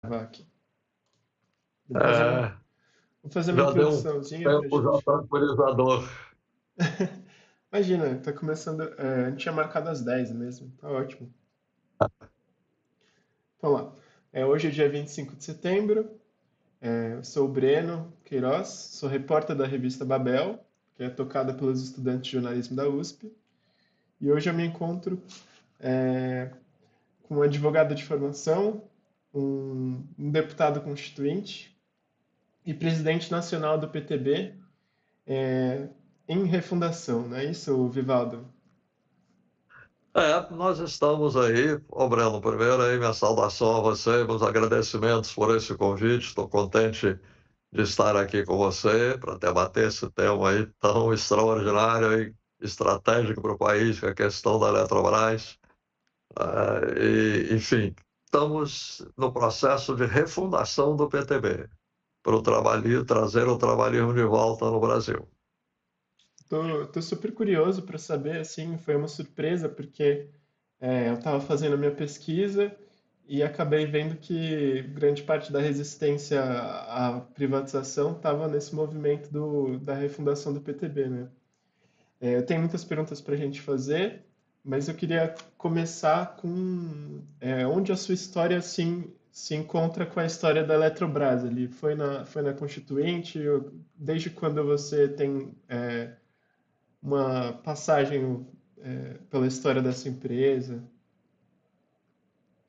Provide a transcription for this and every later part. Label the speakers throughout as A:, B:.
A: gravar aqui. Vou fazer uma,
B: É,
A: vou fazer uma
B: já deu um
A: introduçãozinha pra
B: tempo já
A: gente.
B: tranquilizador.
A: Imagina, tá começando. A gente tinha marcado às 10 mesmo, tá ótimo. Então lá. Hoje é dia 25 de setembro. Eu sou o Breno Queiroz, sou repórter da revista Babel, que é tocada pelos estudantes de jornalismo da USP. E hoje eu me encontro é, com um advogado de formação, um deputado constituinte e presidente nacional do PTB, é, em refundação, não é isso, Vivaldo?
B: Nós estamos aí, ô Breno, primeiro aí minha saudação a você, meus agradecimentos por esse convite. Estou contente de estar aqui com você para debater esse tema aí tão extraordinário e estratégico para o país, que é a questão da Eletrobras. Enfim, estamos no processo de refundação do PTB, para o trabalho, trazer o trabalhismo de volta no Brasil.
A: Tô super curioso para saber, assim, foi uma surpresa, porque eu estava fazendo a minha pesquisa e acabei vendo que grande parte da resistência à privatização estava nesse movimento da refundação do PTB, né? Eu tenho muitas perguntas para a gente fazer, mas eu queria começar com onde a sua história se encontra com a história da Eletrobras ali. Foi na Constituinte? Desde quando você tem uma passagem pela história dessa empresa?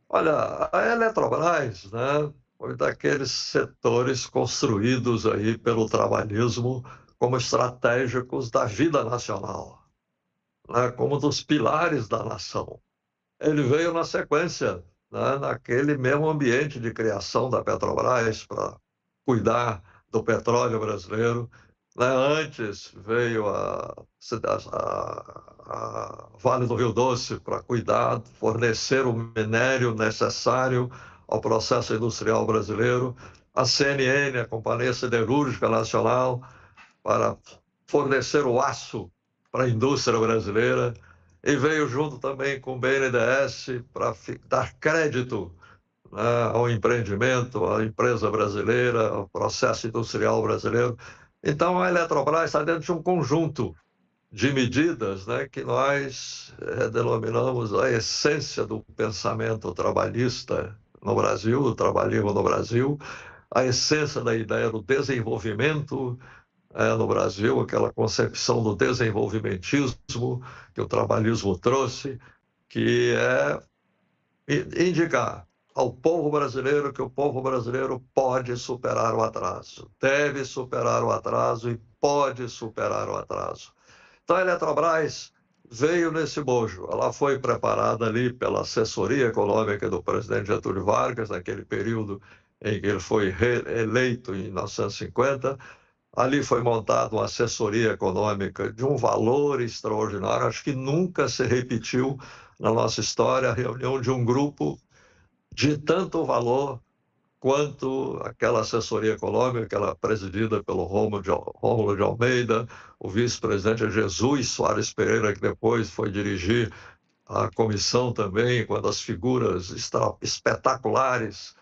B: Olha, a Eletrobras, né, foi daqueles setores construídos aí pelo trabalhismo como estratégicos da vida nacional, né, como dos pilares da nação. Ele veio na sequência, né, naquele mesmo ambiente de criação da Petrobras para cuidar do petróleo brasileiro. Né? Antes veio a Vale do Rio Doce para cuidar, fornecer o minério necessário ao processo industrial brasileiro. A CNN, a Companhia Siderúrgica Nacional, para fornecer o aço para a indústria brasileira, e veio junto também com o BNDES para dar crédito, né, ao empreendimento, à empresa brasileira, ao processo industrial brasileiro. Então, a Eletrobras está dentro de um conjunto de medidas, né, que nós denominamos a essência do pensamento trabalhista no Brasil, do trabalhismo no Brasil, a essência da ideia do desenvolvimento no Brasil, aquela concepção do desenvolvimentismo que o trabalhismo trouxe, que é indicar ao povo brasileiro que o povo brasileiro pode superar o atraso, deve superar o atraso e pode superar o atraso. Então, a Eletrobras veio nesse bojo. Ela foi preparada ali pela assessoria econômica do presidente Getúlio Vargas, naquele período em que ele foi reeleito em 1950. Ali foi montada uma assessoria econômica de um valor extraordinário. Acho que nunca se repetiu na nossa história a reunião de um grupo de tanto valor quanto aquela assessoria econômica, que era presidida pelo Rômulo de Almeida, o vice-presidente é Jesus Soares Pereira, que depois foi dirigir a comissão também, uma das figuras espetaculares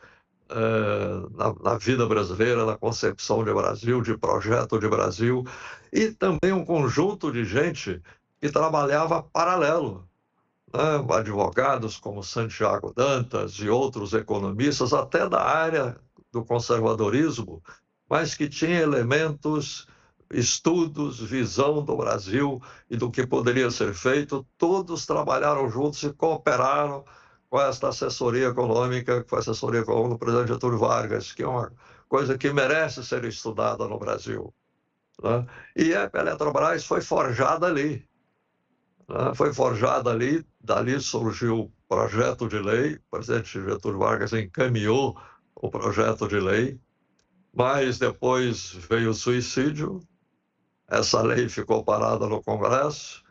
B: na vida brasileira, na concepção de Brasil, de projeto de Brasil, e também um conjunto de gente que trabalhava paralelo, né? Advogados como Santiago Dantas e outros economistas, até da área do conservadorismo, mas que tinha elementos, estudos, visão do Brasil e do que poderia ser feito. Todos trabalharam juntos e cooperaram com esta assessoria econômica, com a assessoria econômica do presidente Getúlio Vargas, que é uma coisa que merece ser estudada no Brasil. Né? E a Eletrobras foi forjada ali. Né? Foi forjada ali, dali surgiu o projeto de lei, o presidente Getúlio Vargas encaminhou o projeto de lei, mas depois veio o suicídio, essa lei ficou parada no Congresso.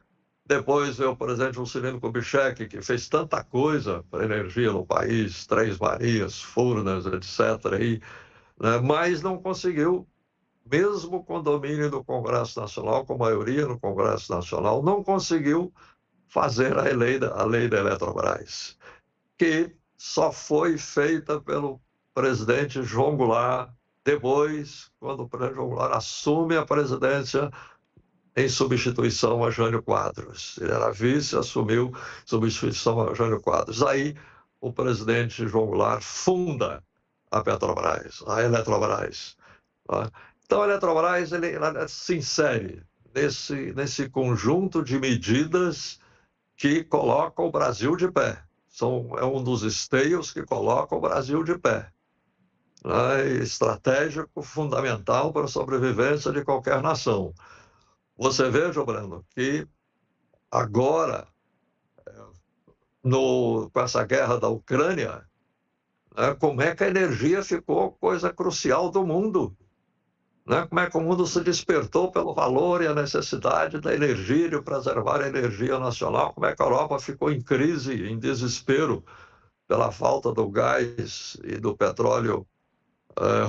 B: Depois veio o presidente Juscelino Kubitschek, que fez tanta coisa para a energia no país, Três Marias, Furnas, etc., né? Mas não conseguiu, mesmo com domínio do Congresso Nacional, com maioria no Congresso Nacional, não conseguiu fazer a lei da Eletrobras, que só foi feita pelo presidente João Goulart, depois, quando o presidente João Goulart assume a presidência em substituição a Jânio Quadros. Ele era vice, assumiu substituição a Jânio Quadros. Aí, o presidente João Goulart funda a Petrobras, a Eletrobras. Tá? Então, a Eletrobras ela se insere nesse conjunto de medidas que coloca o Brasil de pé. É um dos esteios que coloca o Brasil de pé. Né? Estratégico, fundamental para a sobrevivência de qualquer nação. Você veja, Breno, que agora, com essa guerra da Ucrânia, né, como é que a energia ficou coisa crucial do mundo? Né? Como é que o mundo se despertou pelo valor e a necessidade da energia, de preservar a energia nacional? Como é que a Europa ficou em crise, em desespero, pela falta do gás e do petróleo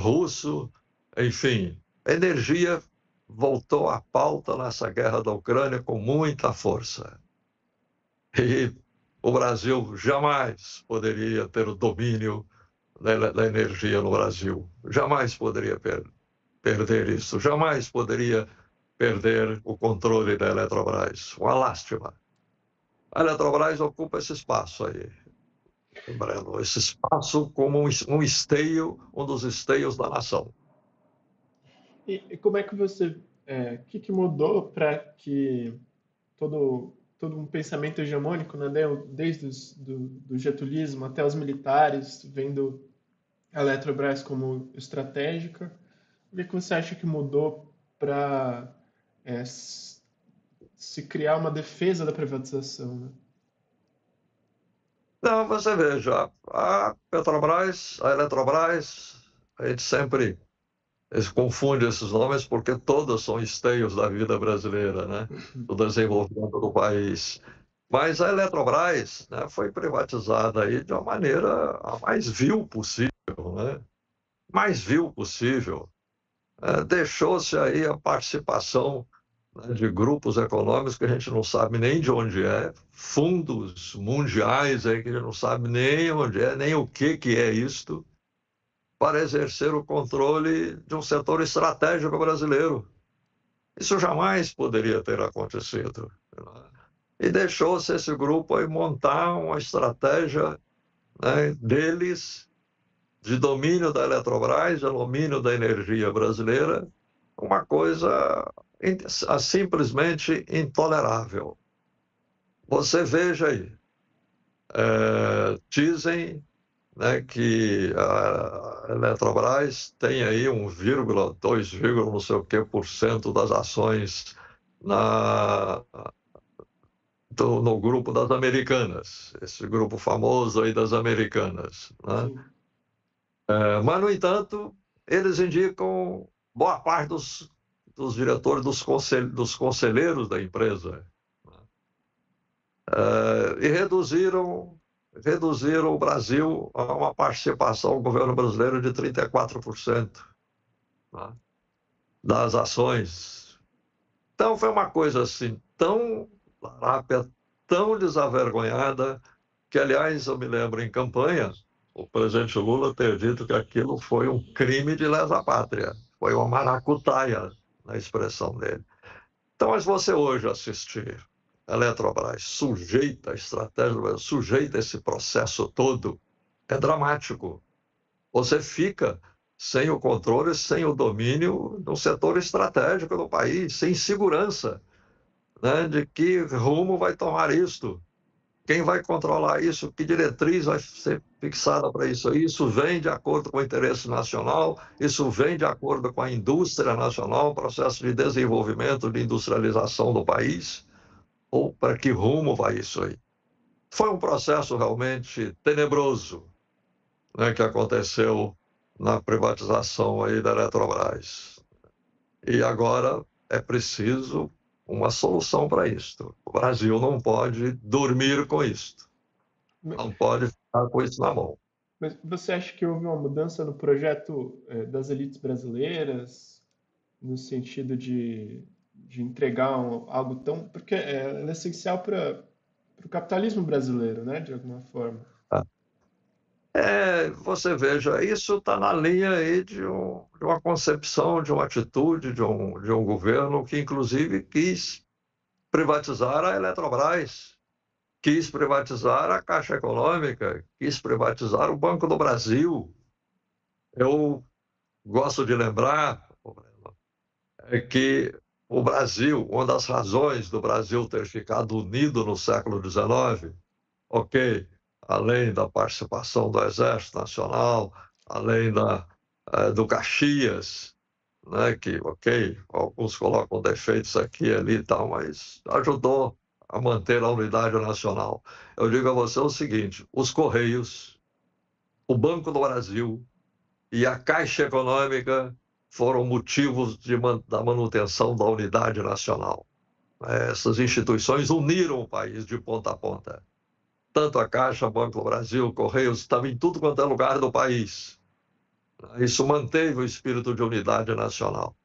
B: russo? Enfim, a energia voltou à pauta nessa guerra da Ucrânia com muita força. E o Brasil jamais poderia ter o domínio da energia no Brasil. Jamais poderia perder isso. Jamais poderia perder o controle da Eletrobras. Uma lástima. A Eletrobras ocupa esse espaço aí, Breno. Esse espaço como um esteio, um dos esteios da nação.
A: E como é que você, o que mudou para que todo um pensamento hegemônico, né, desde do getulismo até os militares, vendo a Eletrobras como estratégica, o que você acha que mudou para se criar uma defesa da privatização, né?
B: Não, você veja, a Petrobras, a Eletrobras, a gente sempre confunde esses nomes porque todos são esteios da vida brasileira, né? Do desenvolvimento do país. Mas a Eletrobras, né, foi privatizada aí de uma maneira a mais vil possível, né? Mais vil possível. Deixou-se aí a participação, né, de grupos econômicos que a gente não sabe nem de onde é, fundos mundiais aí que a gente não sabe nem onde é, nem o que é isto, para exercer o controle de um setor estratégico brasileiro. Isso jamais poderia ter acontecido. Né? E deixou-se esse grupo aí montar uma estratégia, né, deles de domínio da Eletrobras, de domínio da energia brasileira, uma coisa simplesmente intolerável. Você veja aí, dizem, né, que a Eletrobras tem aí 2, não sei o que por cento das ações no grupo das Americanas, esse grupo famoso aí das Americanas. Né?
A: Sim.
B: Mas, no entanto, eles indicam boa parte dos diretores, dos conselheiros da empresa. E reduziram o Brasil a uma participação, o governo brasileiro, de 34%, né, das ações. Então, foi uma coisa assim, tão lápida, tão desavergonhada, que, aliás, eu me lembro em campanha, o presidente Lula ter dito que aquilo foi um crime de lesa pátria, foi uma maracutaia, na expressão dele. Então, mas você hoje assistir a Eletrobras sujeita a estratégia, sujeita a esse processo todo, é dramático. Você fica sem o controle, sem o domínio do setor estratégico do país, sem segurança, né, de que rumo vai tomar isto. Quem vai controlar isso? Que diretriz vai ser fixada para isso? Isso vem de acordo com o interesse nacional, isso vem de acordo com a indústria nacional, o processo de desenvolvimento, de industrialização do país? Ou para que rumo vai isso aí? Foi um processo realmente tenebroso, né, que aconteceu na privatização aí da Eletrobras. E agora é preciso uma solução para isto. O Brasil não pode dormir com isto. Não pode ficar com isso na mão.
A: Mas você acha que houve uma mudança no projeto das elites brasileiras, no sentido de entregar algo tão... Porque ela é essencial para o capitalismo brasileiro, né, de alguma forma.
B: Você veja, isso está na linha aí de uma concepção, de uma atitude de um governo que, inclusive, quis privatizar a Eletrobras, quis privatizar a Caixa Econômica, quis privatizar o Banco do Brasil. Eu gosto de lembrar que o Brasil, uma das razões do Brasil ter ficado unido no século XIX, ok, além da participação do Exército Nacional, além do Caxias, né, que, ok, alguns colocam defeitos aqui e ali e tal, mas ajudou a manter a unidade nacional. Eu digo a você o seguinte: os Correios, o Banco do Brasil e a Caixa Econômica foram motivos da manutenção da unidade nacional. Essas instituições uniram o país de ponta a ponta. Tanto a Caixa, Banco do Brasil, Correios, estava em tudo quanto é lugar do país. Isso manteve o espírito de unidade nacional.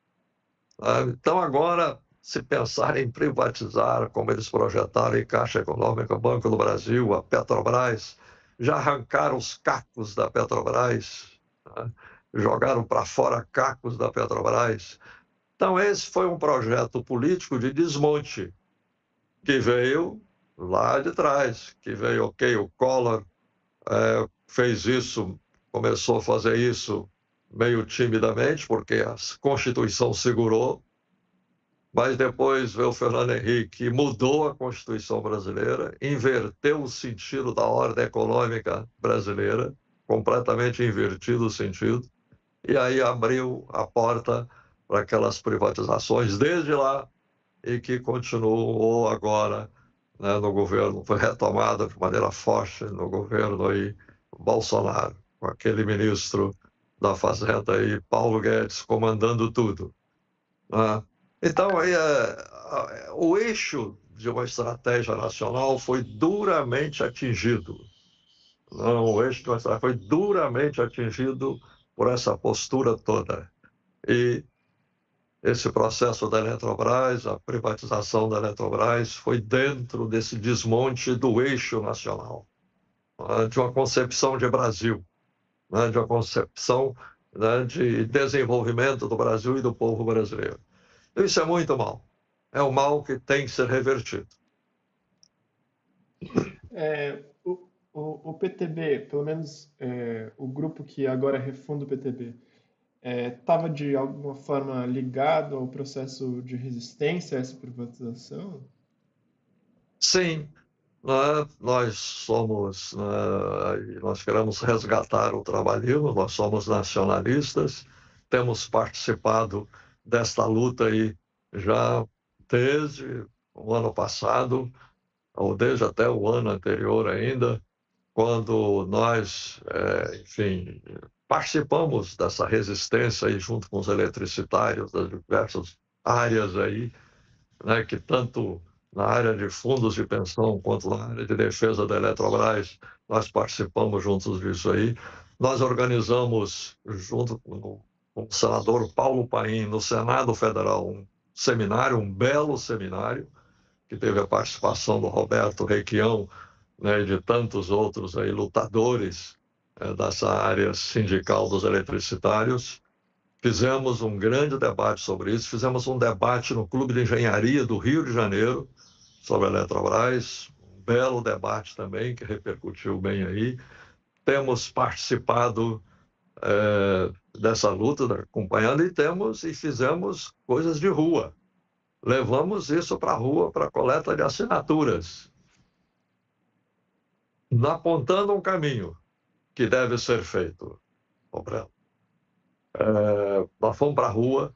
B: Então, agora, se pensar em privatizar, como eles projetaram em Caixa Econômica, Banco do Brasil, a Petrobras, já arrancaram os cacos da Petrobras, né? Jogaram para fora cacos da Petrobras. Então, esse foi um projeto político de desmonte que veio lá de trás, que veio, ok, o Collor fez isso, começou a fazer isso meio timidamente, porque a Constituição segurou, mas depois veio o Fernando Henrique e mudou a Constituição brasileira, inverteu o sentido da ordem econômica brasileira, completamente invertido o sentido, e aí abriu a porta para aquelas privatizações desde lá e que continuou agora, né, no governo, foi retomada de maneira forte no governo aí, Bolsonaro, com aquele ministro da Fazenda aí, Paulo Guedes, comandando tudo, né? Então, aí, o eixo de uma estratégia nacional foi duramente atingido. Não, o eixo de uma estratégia foi duramente atingido por essa postura toda. E esse processo da Eletrobras, a privatização da Eletrobras, foi dentro desse desmonte do eixo nacional, de uma concepção de Brasil, de uma concepção, de desenvolvimento do Brasil e do povo brasileiro. Isso é muito mal. É um mal que tem que ser revertido.
A: O PTB, pelo menos o grupo que agora refunda o PTB, estava de alguma forma ligado ao processo de resistência a essa privatização?
B: Sim, nós somos, nós queremos resgatar o trabalhismo, nós somos nacionalistas, temos participado desta luta aí já desde o ano passado, ou desde até o ano anterior ainda, quando nós, enfim, participamos dessa resistência aí junto com os eletricitários das diversas áreas aí, né, que tanto na área de fundos de pensão quanto na área de defesa da Eletrobras, nós participamos juntos disso aí. Nós organizamos, junto com o senador Paulo Paim, no Senado Federal, um seminário, um belo seminário, que teve a participação do Roberto Requião, né, e de tantos outros aí, lutadores dessa área sindical dos eletricitários. Fizemos um grande debate sobre isso, fizemos um debate no Clube de Engenharia do Rio de Janeiro sobre a Eletrobras, um belo debate também, que repercutiu bem aí. Temos participado dessa luta, acompanhando, e fizemos coisas de rua. Levamos isso para a rua para coleta de assinaturas, apontando um caminho que deve ser feito. Nós fomos para a rua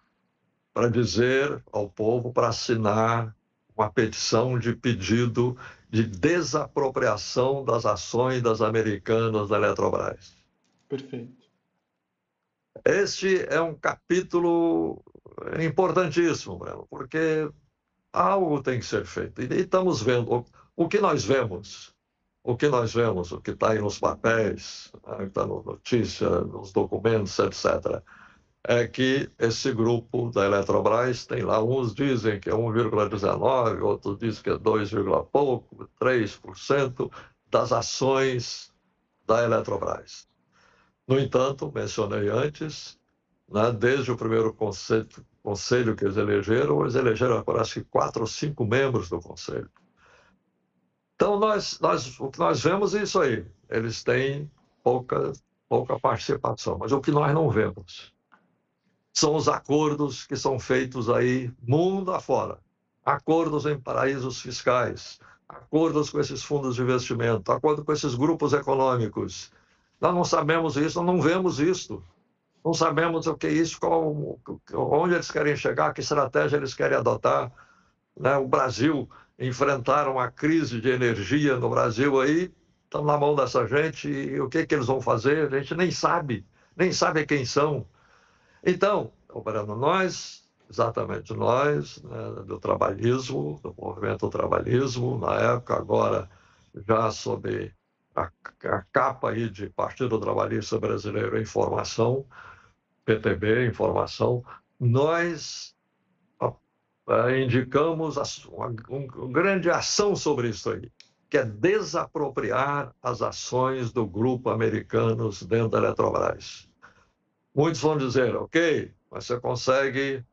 B: para dizer ao povo, para assinar uma petição de pedido de desapropriação das ações das americanas da Eletrobras.
A: Perfeito.
B: Este é um capítulo importantíssimo, Breno, porque algo tem que ser feito. E estamos vendo o que nós vemos, o que está aí nos papéis, que está na notícia, nos documentos, etc., é que esse grupo da Eletrobras tem lá, uns dizem que é 1,19%, outros dizem que é 2, pouco, 3% das ações da Eletrobras. No entanto, mencionei antes, né, desde o primeiro conselho que eles elegeram, parece que 4 ou 5 membros do conselho. Então, o que nós vemos é isso aí. Eles têm pouca participação. Mas o que nós não vemos são os acordos que são feitos aí mundo afora. Acordos em paraísos fiscais, acordos com esses fundos de investimento, acordo com esses grupos econômicos. Nós não sabemos isso, nós não vemos isso. Não sabemos o que é isso, onde eles querem chegar, que estratégia eles querem adotar. Né? O Brasil enfrentar uma crise de energia no Brasil aí, estão na mão dessa gente, e o que eles vão fazer? A gente nem sabe quem são. Então, Breno, exatamente nós, né, do trabalhismo, do movimento trabalhismo, na época, agora já sob a capa aí de Partido Trabalhista Brasileiro em Formação, PTB em Formação, nós indicamos uma grande ação sobre isso aí, que é desapropriar as ações do grupo Americanos dentro da Eletrobras. Muitos vão dizer, ok, mas você consegue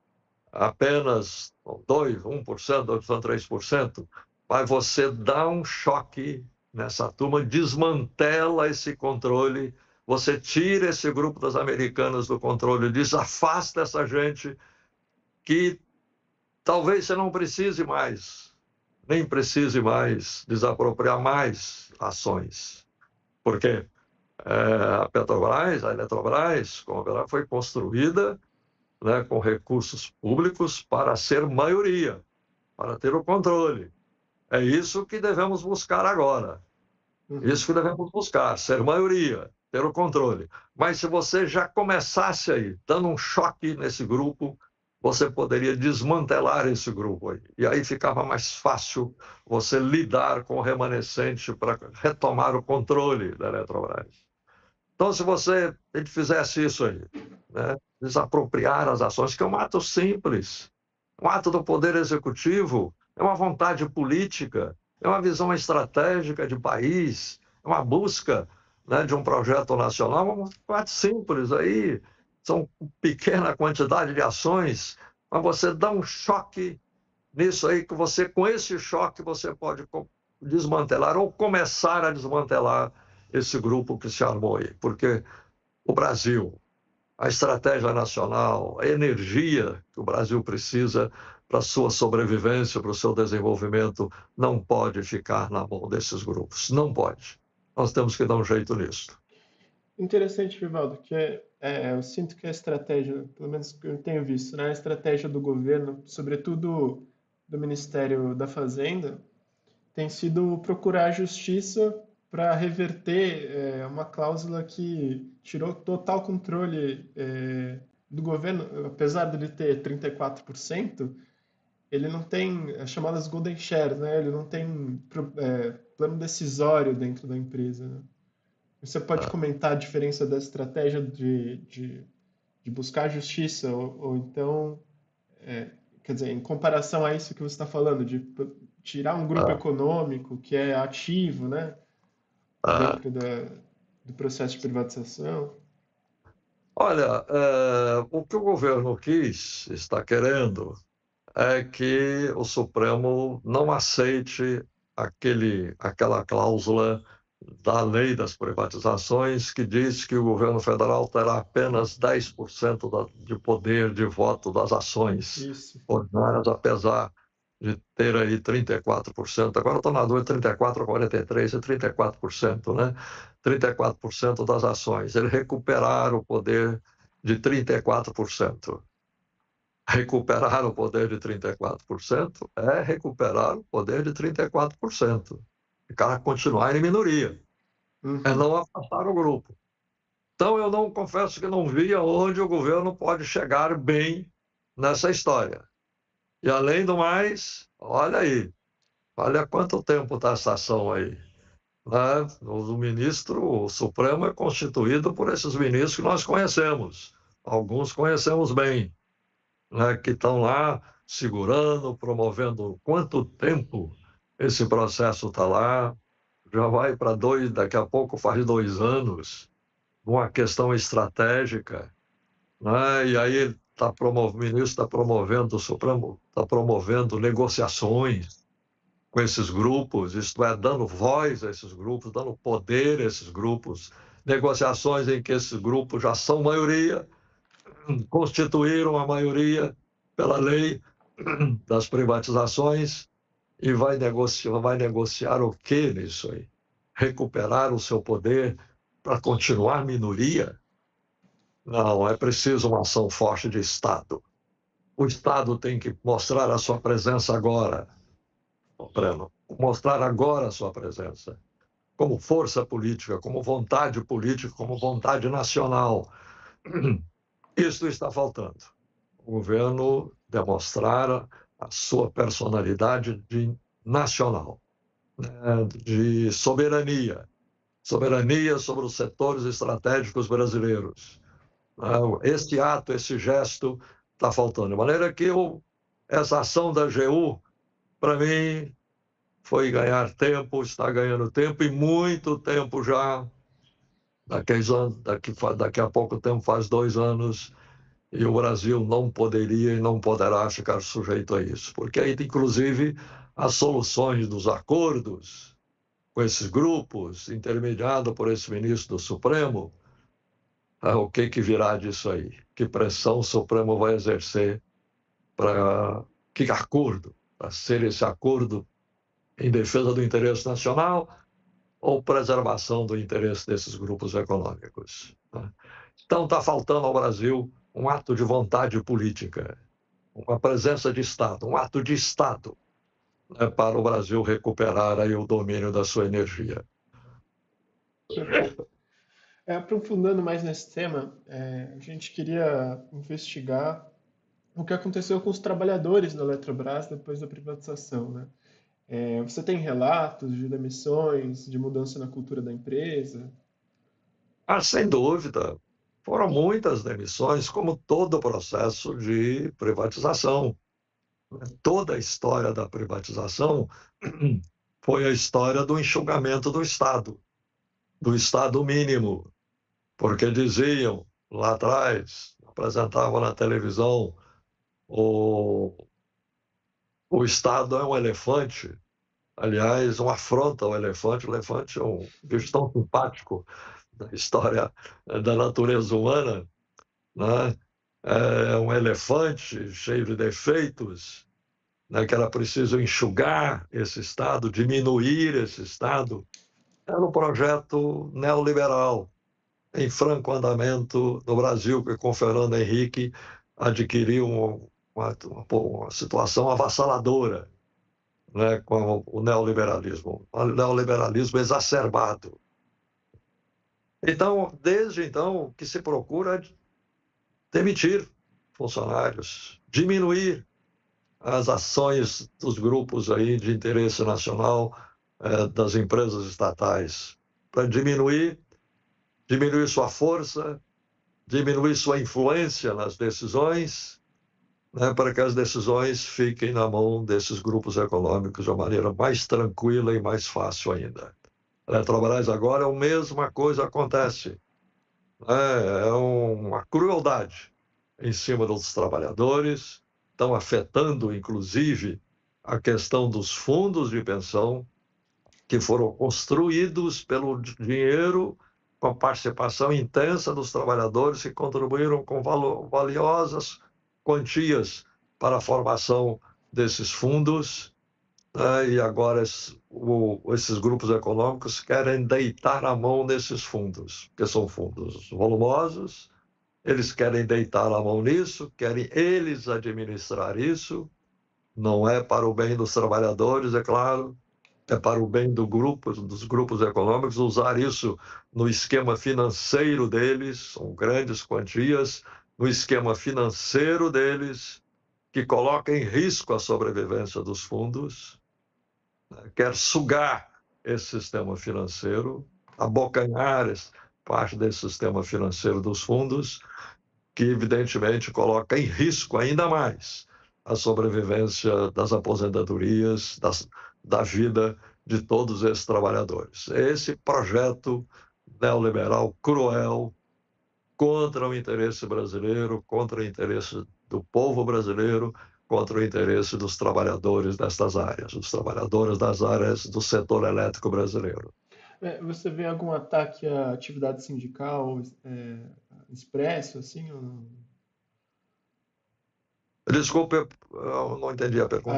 B: apenas 2%, 1%, 2%, 3%, mas você dá um choque nessa turma, desmantela esse controle, você tira esse grupo das Americanas do controle, desafasta essa gente que talvez você não precise mais, nem precise mais desapropriar mais ações. Porque a Petrobras, a Eletrobras, como a verdade, foi construída, né, com recursos públicos para ser maioria, para ter o controle. É isso que devemos buscar agora. Isso que devemos buscar, ser maioria, ter o controle. Mas se você já começasse aí, dando um choque nesse grupo, você poderia desmantelar esse grupo aí. E aí ficava mais fácil você lidar com o remanescente para retomar o controle da Eletrobras. Então, se ele fizesse isso aí, né, desapropriar as ações, que é um ato simples, um ato do Poder Executivo, é uma vontade política, é uma visão estratégica de país, é uma busca, né, de um projeto nacional, um ato simples aí, são pequena quantidade de ações, mas você dá um choque nisso aí, que você, com esse choque, você pode desmantelar ou começar a desmantelar esse grupo que se armou aí, porque o Brasil, a estratégia nacional, a energia que o Brasil precisa para a sua sobrevivência, para o seu desenvolvimento, não pode ficar na mão desses grupos. Não pode. Nós temos que dar um jeito nisso.
A: Interessante, Vivaldo, que eu sinto que a estratégia, pelo menos que eu tenho visto, né, a estratégia do governo, sobretudo do Ministério da Fazenda, tem sido procurar a justiça para reverter uma cláusula que tirou total controle do governo, apesar de ele ter 34%, ele não tem as chamadas golden shares, né? Ele não tem plano decisório dentro da empresa, né? Você pode comentar a diferença da estratégia de buscar justiça ou então, quer dizer, em comparação a isso que você está falando, de tirar um grupo econômico que é ativo, né, dentro do processo de privatização?
B: Olha, o que o governo está querendo, é que o Supremo não aceite aquela cláusula da lei das privatizações que diz que o governo federal terá apenas 10% de poder de voto das ações
A: Isso.
B: ordinárias, apesar de ter aí 34%. Agora estou na dúvida, 34% ou 43%, 34%, né? 34% das ações. Ele recuperar o poder de 34%. Recuperar o poder de 34% é recuperar o poder de 34%. O cara continuar em minoria. É não afastar o grupo. Então, eu não confesso que não vi aonde o governo pode chegar bem nessa história. E, além do mais, olha aí, olha quanto tempo está essa ação aí. Né? O Supremo é constituído por esses ministros que nós conhecemos. Alguns conhecemos bem. Né, que estão lá segurando, promovendo. Quanto tempo esse processo está lá, já vai para dois, daqui a pouco faz 2 anos, uma questão estratégica, né? E aí o ministro está promovendo, o Supremo está promovendo negociações com esses grupos, isto é, dando voz a esses grupos, dando poder a esses grupos, negociações em que esses grupos já são maioria, constituíram a maioria pela lei das privatizações e vai negociar o que nisso aí? Recuperar o seu poder para continuar minoria? Não, é preciso uma ação forte de Estado. O Estado tem que mostrar a sua presença agora, Breno, mostrar agora a sua presença, como força política, como vontade política, como vontade nacional. Isso está faltando. O governo demonstrar a sua personalidade nacional, né, de soberania, soberania sobre os setores estratégicos brasileiros. Esse ato, esse gesto está faltando. De maneira que essa ação da AGU, para mim, foi ganhar tempo, está ganhando tempo, e muito tempo já. Daqui a pouco tempo faz 2 anos, e o Brasil não poderia e não poderá ficar sujeito a isso, porque aí, inclusive, as soluções dos acordos com esses grupos, intermediado por esse ministro do Supremo, o que virá disso aí? Que pressão o Supremo vai exercer para que acordo, para ser esse acordo em defesa do interesse nacional ou preservação do interesse desses grupos econômicos, né? Então, está faltando ao Brasil um ato de vontade política, uma presença de Estado, um ato de Estado, né, para o Brasil recuperar aí o domínio da sua energia.
A: Perfeito. Aprofundando mais nesse tema, a gente queria investigar o que aconteceu com os trabalhadores da Eletrobras depois da privatização, né? Você tem relatos de demissões, de mudança na cultura da empresa?
B: Sem dúvida, foram muitas demissões, como todo o processo de privatização. Toda a história da privatização foi a história do enxugamento do Estado mínimo, porque diziam lá atrás, apresentavam na televisão, o, o Estado é um elefante, aliás, uma afronta ao elefante. O elefante é um bicho tão simpático da história da natureza humana, né? É um elefante cheio de defeitos, né? Que era preciso enxugar esse Estado, diminuir esse Estado. Era um projeto neoliberal em franco andamento no Brasil, que com Fernando Henrique adquiriu uma situação avassaladora, né, com o neoliberalismo exacerbado. Então, desde então, o que se procura é demitir funcionários, diminuir as ações dos grupos aí de interesse nacional, das empresas estatais, para diminuir sua força, diminuir sua influência nas decisões, né, para que as decisões fiquem na mão desses grupos econômicos de uma maneira mais tranquila e mais fácil ainda. A Eletrobras agora, a mesma coisa acontece. É uma crueldade em cima dos trabalhadores, estão afetando, inclusive, a questão dos fundos de pensão, que foram construídos pelo dinheiro, com a participação intensa dos trabalhadores, que contribuíram com valiosas quantias para a formação desses fundos, né? E agora esses grupos econômicos querem deitar a mão nesses fundos, porque são fundos volumosos, eles querem deitar a mão nisso, querem eles administrar isso, não é para o bem dos trabalhadores, é claro, é para o bem dos grupos econômicos, usar isso no esquema financeiro deles, são grandes quantias, no esquema financeiro deles, que coloca em risco a sobrevivência dos fundos, né? Quer sugar esse sistema financeiro, abocanhar parte desse sistema financeiro dos fundos, que evidentemente coloca em risco ainda mais a sobrevivência das aposentadorias, da vida de todos esses trabalhadores. Esse projeto neoliberal cruel contra o interesse brasileiro, contra o interesse do povo brasileiro, contra o interesse dos trabalhadores destas áreas, dos trabalhadores das áreas do setor elétrico brasileiro.
A: Você vê algum ataque à atividade sindical expresso, assim? Ou não?
B: Desculpe, eu não entendi a pergunta.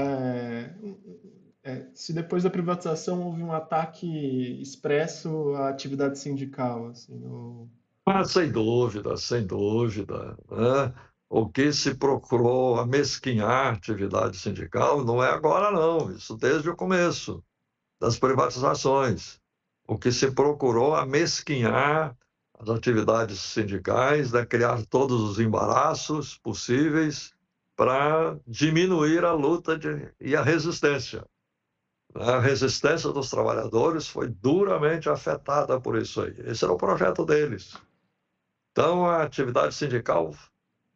A: Se depois da privatização houve um ataque expresso à atividade sindical, assim,
B: Sem dúvida, sem dúvida, né? O que se procurou amesquinhar a atividade sindical não é agora, não. Isso desde o começo das privatizações. O que se procurou amesquinhar as atividades sindicais, né? Criar todos os embaraços possíveis para diminuir a luta e a resistência. A resistência dos trabalhadores foi duramente afetada por isso aí. Esse era o projeto deles. Então, a atividade sindical,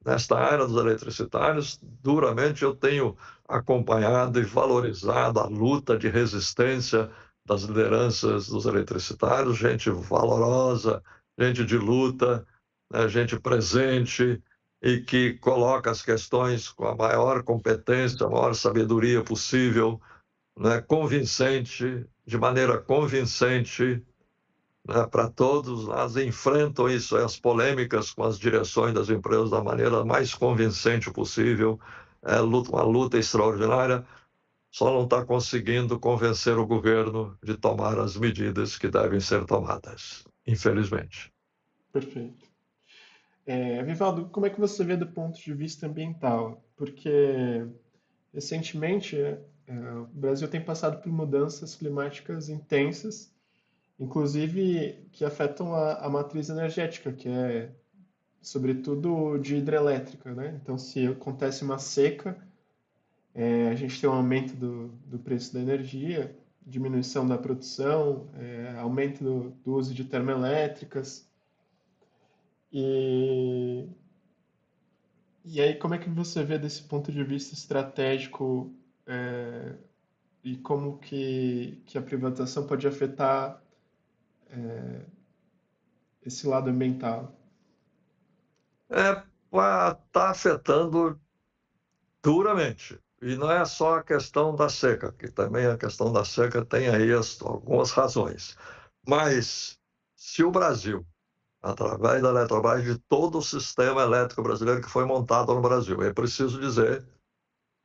B: nesta área dos eletricitários, duramente eu tenho acompanhado e valorizado a luta de resistência das lideranças dos eletricitários, gente valorosa, gente de luta, né, gente presente e que coloca as questões com a maior competência, a maior sabedoria possível, né, convincente, de maneira convincente, né, para todos. Elas enfrentam isso, as polêmicas com as direções das empresas da maneira mais convincente possível. É uma luta extraordinária, só não está conseguindo convencer o governo de tomar as medidas que devem ser tomadas, infelizmente.
A: perfeito. Vivaldo, como é que você vê do ponto de vista ambiental? Porque recentemente o Brasil tem passado por mudanças climáticas intensas, inclusive que afetam a matriz energética, que é sobretudo de hidrelétrica, né? Então, se acontece uma seca, a gente tem um aumento do preço da energia, diminuição da produção, aumento do uso de termoelétricas. E, e aí, como é que você vê desse ponto de vista estratégico e como que a privatização pode afetar esse lado ambiental?
B: Está afetando duramente. E não é só a questão da seca, que também a questão da seca tem aí algumas razões. Mas se o Brasil, através da Eletrobras, de todo o sistema elétrico brasileiro que foi montado no Brasil, é preciso dizer,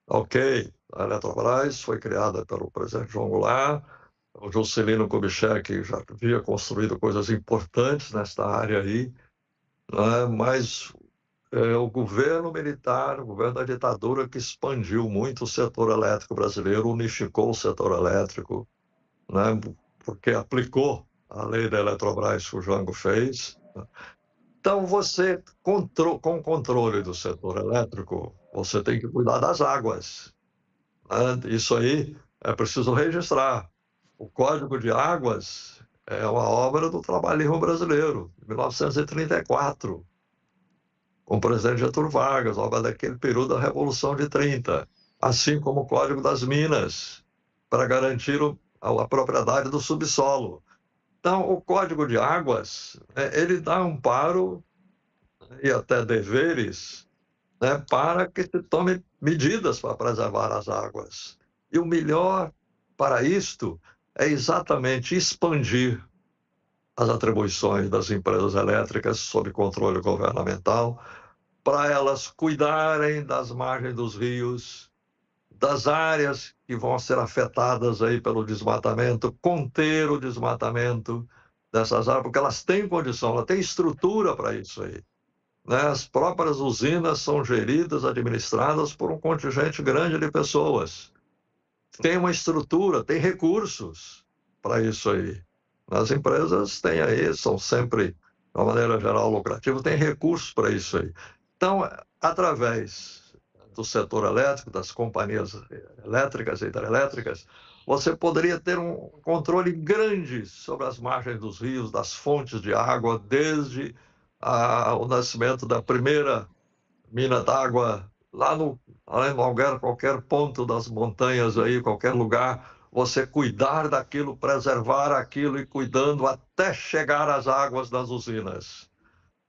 B: ok, a Eletrobras foi criada pelo presidente João Goulart, o Juscelino Kubitschek já havia construído coisas importantes nesta área aí, né? Mas o governo militar, o governo da ditadura, que expandiu muito o setor elétrico brasileiro, unificou o setor elétrico, né, porque aplicou a lei da Eletrobras que o Jango fez. Então, você, com o controle do setor elétrico, você tem que cuidar das águas, né? Isso aí é preciso registrar. O Código de Águas é uma obra do trabalhismo brasileiro, de 1934. Com o presidente Getúlio Vargas, obra daquele período da Revolução de 30, assim como o Código das Minas, para garantir a propriedade do subsolo. Então, o Código de Águas, ele dá amparo e até deveres, né, para que se tome medidas para preservar as águas. E o melhor para isto é exatamente expandir as atribuições das empresas elétricas sob controle governamental, para elas cuidarem das margens dos rios, das áreas que vão ser afetadas aí pelo desmatamento, conter o desmatamento dessas áreas, porque elas têm condição, elas têm estrutura para isso aí, né? As próprias usinas são geridas, administradas por um contingente grande de pessoas. Tem uma estrutura, tem recursos para isso aí. As empresas têm aí, são sempre, de uma maneira geral, lucrativas, têm recursos para isso aí. Então, através do setor elétrico, das companhias elétricas e hidrelétricas, você poderia ter um controle grande sobre as margens dos rios, das fontes de água, desde o nascimento da primeira mina d'água lá no qualquer ponto das montanhas aí, qualquer lugar você cuidar daquilo, preservar aquilo e cuidando até chegar às águas das usinas.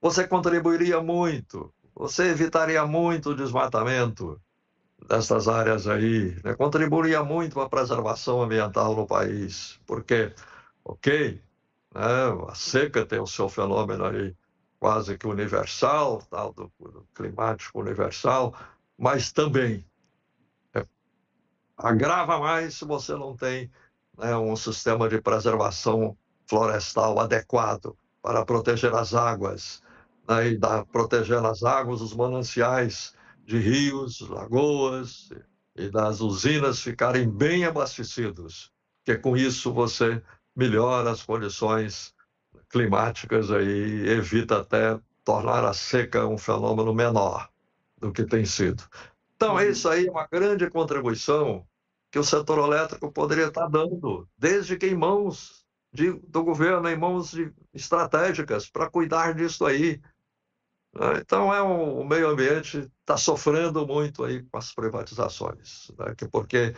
B: Você contribuiria muito, você evitaria muito o desmatamento dessas áreas aí, né? Contribuiria muito para a preservação ambiental no país, porque, ok, né, a seca tem o seu fenômeno aí quase que universal, tal, do climático universal, mas também agrava mais se você não tem, né, um sistema de preservação florestal adequado para proteger as águas, né, e proteger as águas, os mananciais de rios, lagoas e das usinas ficarem bem abastecidos, porque com isso você melhora as condições climáticas aí, e evita até tornar a seca um fenômeno menor do que tem sido. Então,
A: Uhum.
B: isso aí é uma grande contribuição que o setor elétrico poderia estar dando, desde que em mãos do governo, em mãos estratégicas, para cuidar disso aí, né? Então, o meio ambiente está sofrendo muito aí com as privatizações, né? Porque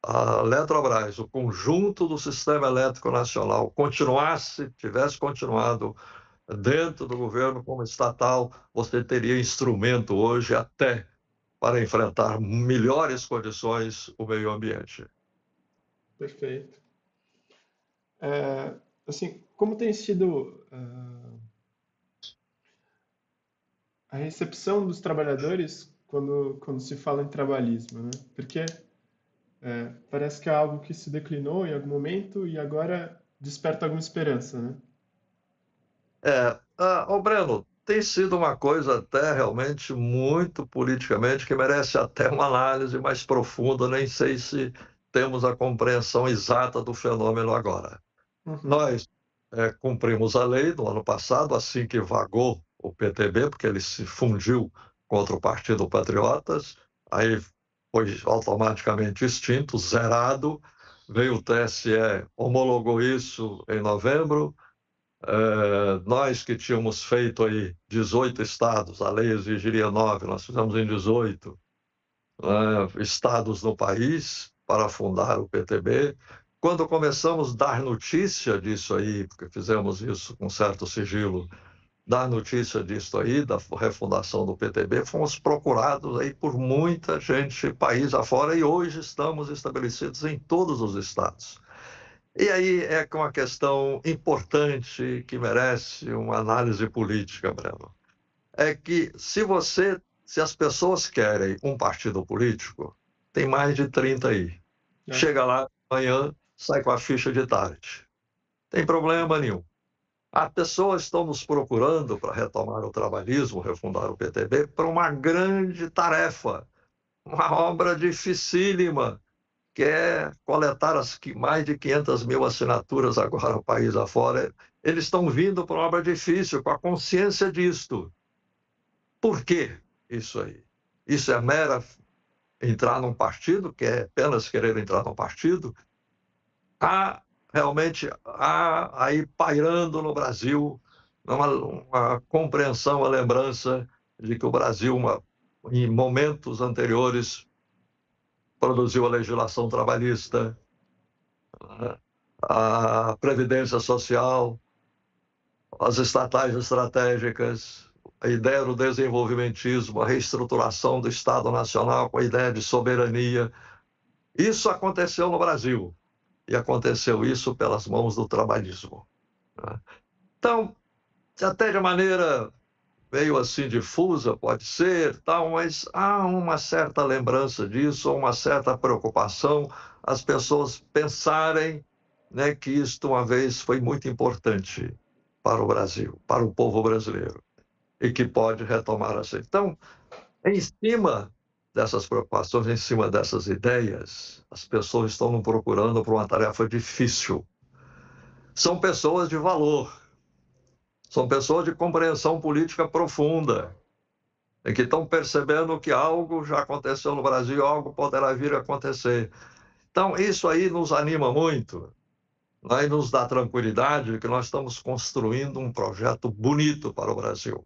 B: a Eletrobras, o conjunto do sistema elétrico nacional, tivesse continuado dentro do governo como estatal, você teria instrumento hoje até para enfrentar melhores condições o meio ambiente.
A: Perfeito. Assim, como tem sido a recepção dos trabalhadores quando se fala em trabalhismo, né? Porque parece que é algo que se declinou em algum momento e agora desperta alguma esperança, né?
B: Ô Breno, tem sido uma coisa até realmente muito politicamente que merece até uma análise mais profunda, nem sei se temos a compreensão exata do fenômeno agora.
A: Uhum.
B: Nós cumprimos a lei do ano passado, assim que vagou o PTB, porque ele se fundiu contra o Partido Patriotas, aí foi automaticamente extinto, zerado, veio o TSE, homologou isso em novembro. Nós que tínhamos feito aí 18 estados, a lei exigiria 9, nós fizemos em 18 estados no país para fundar o PTB. Quando começamos a dar notícia disso aí, porque fizemos isso com certo sigilo, dar notícia disso aí, da refundação do PTB, fomos procurados aí por muita gente, país afora, e hoje estamos estabelecidos em todos os estados. E aí é uma questão importante que merece uma análise política, Breno. É que se as pessoas querem um partido político, tem mais de 30 aí.
A: É.
B: Chega lá amanhã, sai com a ficha de tarde. Tem problema nenhum. As pessoas estão nos procurando para retomar o trabalhismo, refundar o PTB, para uma grande tarefa, uma obra dificílima, que é coletar mais de 500 mil assinaturas agora no país afora. Eles estão vindo para uma obra difícil, com a consciência disto. Por que isso aí? Isso é mera entrar num partido, que é apenas querer entrar num partido? Realmente há aí pairando no Brasil uma compreensão, uma lembrança de que o Brasil, em momentos anteriores, produziu a legislação trabalhista, né? A Previdência Social, as estatais estratégicas, a ideia do desenvolvimentismo, a reestruturação do Estado Nacional com a ideia de soberania. Isso aconteceu no Brasil, e aconteceu isso pelas mãos do trabalhismo, né? Então, até de maneira meio assim difusa, pode ser, tal, mas há uma certa lembrança disso, uma certa preocupação, as pessoas pensarem, né, que isto uma vez foi muito importante para o Brasil, para o povo brasileiro, e que pode retomar assim. Então, em cima dessas preocupações, em cima dessas ideias, as pessoas estão nos procurando por uma tarefa difícil. São pessoas de valor, são pessoas de compreensão política profunda, e que estão percebendo que algo já aconteceu no Brasil, algo poderá vir a acontecer. Então, isso aí nos anima muito, né, e nos dá tranquilidade de que nós estamos construindo um projeto bonito para o Brasil,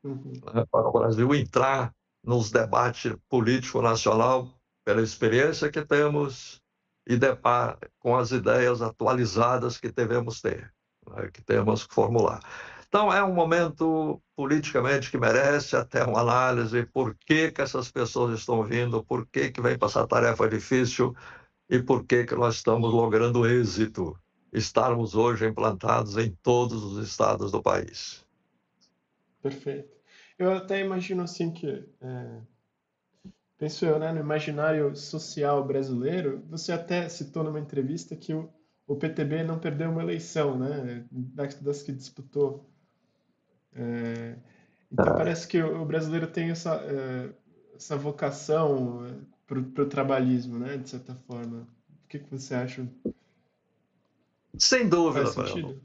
A: Uhum.
B: né, para o Brasil entrar nos debates político nacional pela experiência que temos e depara com as ideias atualizadas que devemos ter, né, que temos que formular. Então, é um momento politicamente que merece até uma análise, por que que essas pessoas estão vindo, por que que vem para essa tarefa difícil e por que que nós estamos logrando êxito, estarmos hoje implantados em todos os estados do país.
A: Perfeito. Eu até imagino assim que, penso eu, né, no imaginário social brasileiro, você até citou numa entrevista que o PTB não perdeu uma eleição, né, das que disputou. Então parece que o brasileiro tem essa vocação para o trabalhismo, né, de certa forma. O que você acha?
B: Sem
A: Faz
B: dúvida, Breno.
A: sentido?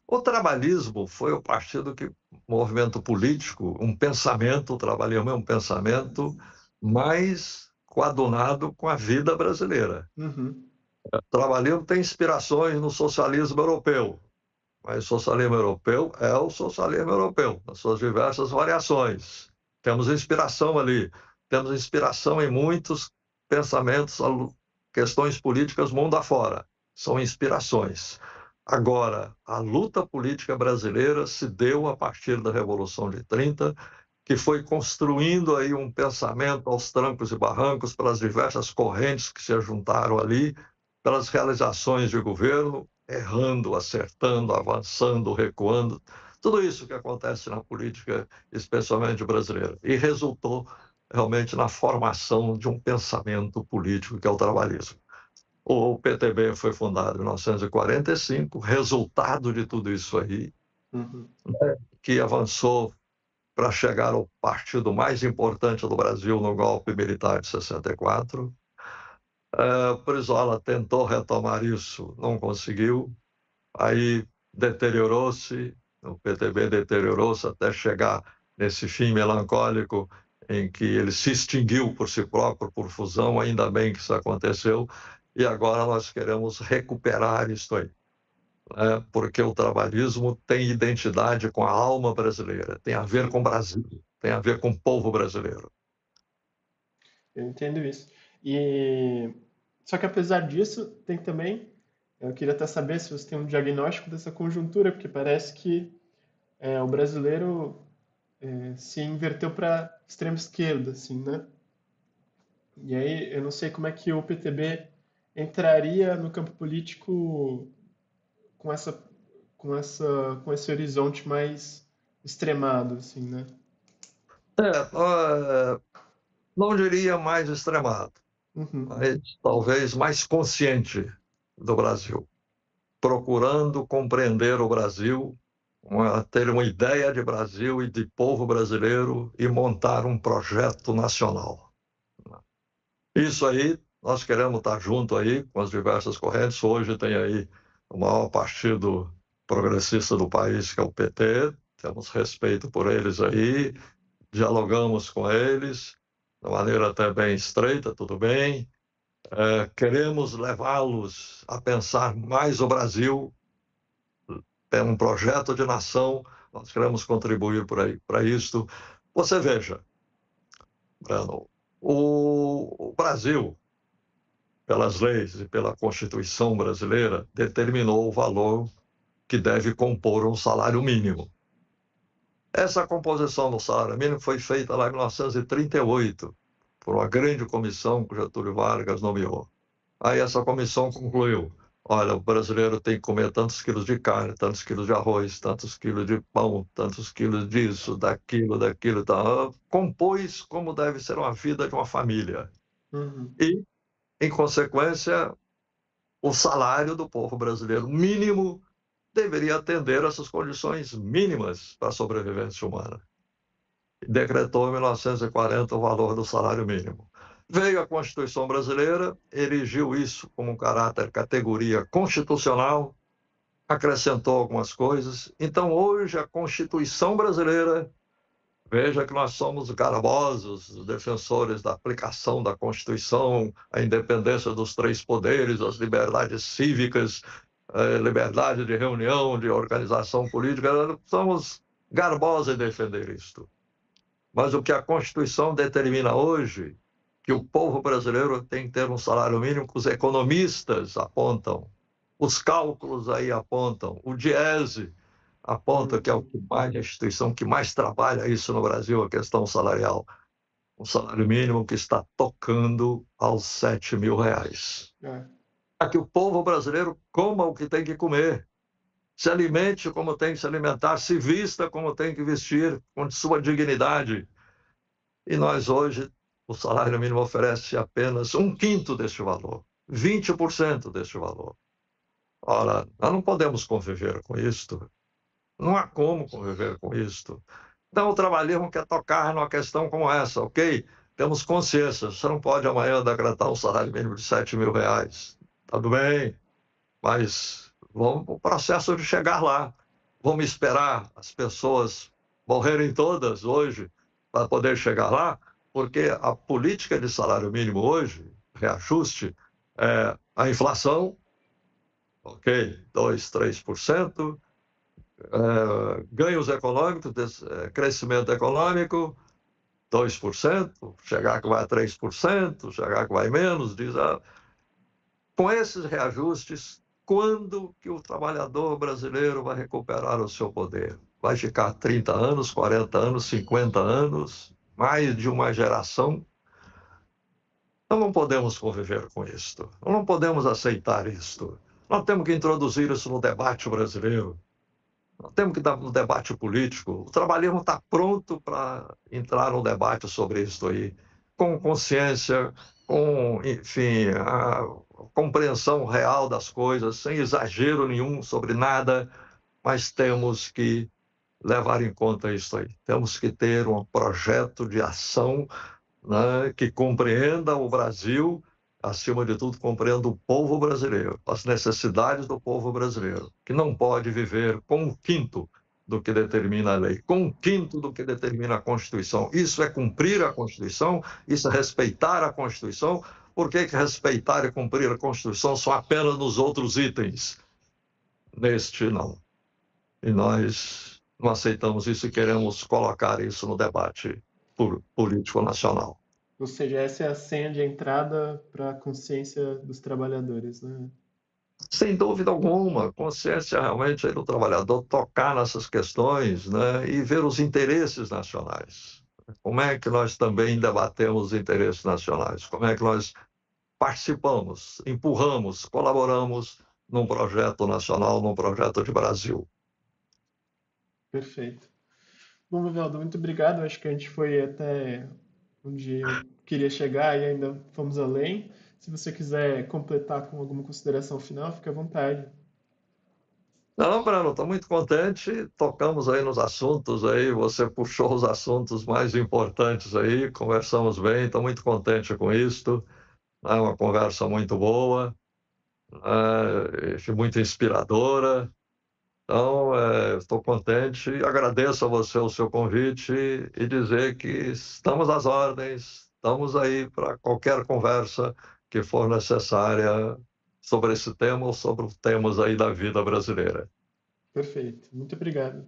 B: O trabalhismo foi o partido que, movimento político, um pensamento, o trabalhismo é um pensamento mais coadunado com a vida brasileira.
A: Uhum.
B: O trabalhismo tem inspirações no socialismo europeu, mas o socialismo europeu é o socialismo europeu, nas suas diversas variações. Temos inspiração ali, temos inspiração em muitos pensamentos, questões políticas mundo afora. São inspirações. Agora, a luta política brasileira se deu a partir da Revolução de 30, que foi construindo aí um pensamento aos trancos e barrancos pelas diversas correntes que se juntaram ali, pelas realizações de governo, errando, acertando, avançando, recuando, tudo isso que acontece na política, especialmente brasileira, e resultou realmente na formação de um pensamento político que é o trabalhismo. O PTB foi fundado em 1945, resultado de tudo isso aí,
A: Uhum.
B: que avançou para chegar ao partido mais importante do Brasil no golpe militar de 64. Brizola tentou retomar isso, não conseguiu, aí deteriorou-se, o PTB deteriorou-se até chegar nesse fim melancólico em que ele se extinguiu por si próprio, por fusão, ainda bem que isso aconteceu, e agora nós queremos recuperar isso aí, né? Porque o trabalhismo tem identidade com a alma brasileira, tem a ver com o Brasil, tem a ver com o povo brasileiro.
A: Eu entendo isso. E só que apesar disso, tem também, eu queria até saber se você tem um diagnóstico dessa conjuntura, porque parece que o brasileiro se inverteu para extrema esquerda, assim, né? E aí eu não sei como é que o PTB entraria no campo político com com esse horizonte mais extremado, assim, né?
B: Não diria mais extremado,
A: Uhum,
B: mas talvez mais consciente do Brasil, procurando compreender o Brasil, ter uma ideia de Brasil e de povo brasileiro e montar um projeto nacional. Isso aí, nós queremos estar junto aí com as diversas correntes. Hoje tem aí o maior partido progressista do país, que é o PT. Temos respeito por eles aí, dialogamos com eles de maneira até bem estreita, tudo bem. Queremos levá-los a pensar mais o Brasil, é um projeto de nação, nós queremos contribuir para isso. Você veja, Breno, o Brasil, pelas leis e pela Constituição brasileira, determinou o valor que deve compor um salário mínimo. Essa composição do salário mínimo foi feita lá em 1938, por uma grande comissão que Getúlio Vargas nomeou. Aí essa comissão concluiu: olha, o brasileiro tem que comer tantos quilos de carne, tantos quilos de arroz, tantos quilos de pão, tantos quilos disso, daquilo, tal. Compôs como deve ser uma vida de uma família.
A: uhum.
B: E, em consequência, o salário do povo brasileiro mínimo deveria atender essas condições mínimas para a sobrevivência humana. Decretou em 1940 o valor do salário mínimo. Veio a Constituição brasileira, erigiu isso como um categoria constitucional, acrescentou algumas coisas. Então, hoje, a Constituição brasileira, veja que nós somos garbosos, defensores da aplicação da Constituição, a independência dos três poderes, as liberdades cívicas, a liberdade de reunião, de organização política. Somos garbosos em defender isto. Mas o que a Constituição determina hoje que o povo brasileiro tem que ter um salário mínimo que os economistas apontam, os cálculos aí apontam, o Diese aponta que é o
A: Uhum.
B: que mais, a instituição que mais trabalha isso no Brasil, a questão salarial. Um salário mínimo que está tocando aos R$ 7.000.
A: É,
B: Para que o povo brasileiro coma o que tem que comer, se alimente como tem que se alimentar, se vista como tem que vestir, com sua dignidade. E nós hoje, o salário mínimo oferece apenas um quinto deste valor, 20% deste valor. Ora, nós não podemos conviver com isto. Não há como conviver com isto. Então, o trabalhismo quer tocar numa questão como essa, ok? Temos consciência, você não pode amanhã decretar um salário mínimo de R$ 7.000. Tudo bem, mas vamos para o processo de chegar lá. Vamos esperar as pessoas morrerem todas hoje para poder chegar lá, porque a política de salário mínimo hoje, reajuste, é a inflação, ok, 2, 3%, ganhos econômicos, crescimento econômico, 2%, chegar que vai a 3%, chegar que vai menos, diz, com esses reajustes, quando que o trabalhador brasileiro vai recuperar o seu poder? Vai ficar 30 anos, 40 anos, 50 anos, mais de uma geração? Nós não podemos conviver com isto, nós não podemos aceitar isto. Nós temos que introduzir isso no debate brasileiro. Nós temos que dar no debate político. O trabalhismo está pronto para entrar no debate sobre isso aí, com consciência, com, enfim, a compreensão real das coisas, sem exagero nenhum sobre nada, mas temos que levar em conta isso aí. Temos que ter um projeto de ação, né, que compreenda o Brasil, acima de tudo, compreenda o povo brasileiro, as necessidades do povo brasileiro, que não pode viver com um quinto do que determina a lei, com um quinto do que determina a Constituição. Isso é cumprir a Constituição, isso é respeitar a Constituição. Por que respeitar e cumprir a Constituição são apenas nos outros itens? Neste, não. E nós não aceitamos isso e queremos colocar isso no debate político nacional.
A: ou seja, essa é a senha de entrada para a consciência dos trabalhadores, né?
B: Sem dúvida alguma, consciência realmente aí do trabalhador, tocar nessas questões, né, e ver os interesses nacionais. Como é que nós também debatemos os interesses nacionais? Como é que nós participamos, empurramos, colaboramos num projeto nacional, num projeto de Brasil?
A: Perfeito. Bom, Vivaldo, muito obrigado. Acho que a gente foi até onde eu queria chegar e ainda fomos além. Se você quiser completar com alguma consideração final, fique à vontade.
B: Não, Breno, estou muito contente. Tocamos aí nos assuntos aí, você puxou os assuntos mais importantes aí, conversamos bem, estou muito contente com isto. É uma conversa muito boa, muito inspiradora. Então, estou contente e agradeço a você o seu convite e dizer que estamos às ordens, estamos aí para qualquer conversa que for necessária sobre esse tema ou sobre os temas aí da vida brasileira.
A: Perfeito. Muito obrigado.